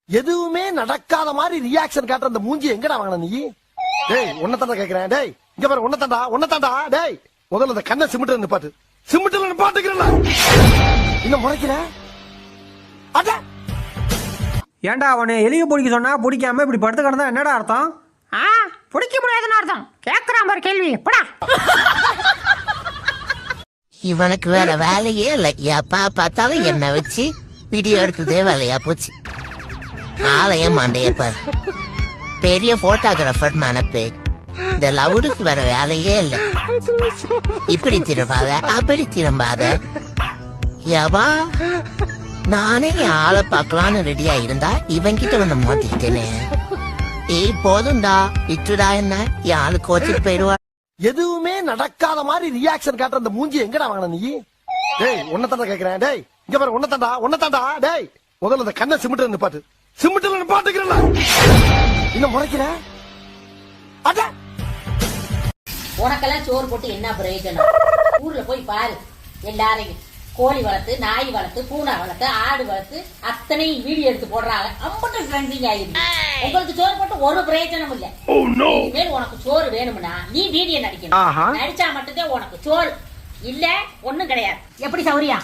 எதுவுமே நடக்காத மாதிரி ரியாக்ஷன் காட்டுற அந்த மூஞ்சி எங்கடா வாங்கின நீ? டேய் உன்னதாண்டா கேக்குறேன். டேய் இங்க பாரு உன்னதாண்டா. டேய் முதல்ல அந்த கண்ணை சிமிட்டு நிப்பாட்டு. சிமிட்டுல நிப்பாட்டுக்கிறேன். இன்னும் முறைக்கிற? அட ஏன்டா அவனை எலிய பிடிக்க சொன்னா பிடிக்காம இப்படி படுத்து கிடந்தா என்னடா அர்த்தம்? பிடிக்க முடியாதுன்னு அர்த்தம். கேக்குறான் பாரு கேள்வி. போடா. இவனுக்கு வேற வேலையே இல்ல. எப்பா பார்த்தாலும் என்ன வச்சு வீடியோ எடுக்கிறதே வேலையா போச்சு. ஆலய மண்டையப்ப பெரிய போட்டோகிராஃபர் மனப்பே. இந்த லவுடுக்கு வேற வேலையே இல்ல. இப்படி திரும்பாத அப்படி திரும்பாத. எவா நானே என் ஆளை பார்க்கலான்னு ரெடியா இருந்தா இவன்கிட்ட வந்து மாட்டிக்கிட்டேனே. ஏய் போதும்டா இட்டுடா என்ன என் ஆளு கோச்சுட்டு போயிடுவா. எதுவுமே நடக்காத மாதிரி ரியாக்ஷன் காட்டுற அந்த மூஞ்சி எங்கடா வாங்கின நீ? டேய் உன்னதாண்டா கேக்குறேன். டேய் இங்க பாரு உன்னதாண்டா. டேய் முதல்ல அந்த கண்ணை சிமிட்டு நிப்பாட்டு. சிமிட்டுல நிப்பாட்டுக்கிறேன். இன்னும் முறைக்கிற? அட உனக்கெல்லாம் சோறு போட்டு என்ன பிரயோஜனம்? ஊர்ல போய் பாரு, எல்லாரையும் கோழி வளர்த்து, நாய் வளர்த்து, பூனை வளர்த்து, ஆடு வளர்த்து அத்தனையும் வீடியோ எடுத்து போடுறாங்க. அம்பட்டு ட்ரெண்டிங் ஆயிடுச்சு. உங்களுக்கு சோறு போட்டு ஒரு பிரயோஜனம் இல்ல. இனிமேல் உனக்கு சோறு வேணும்னா நீ வீடியோ நடிக்கணும். நடிச்சா மட்டும்தான் உனக்கு சோறு இல்ல ஒண்ணும் கிடையாது. எப்படி சௌரியா?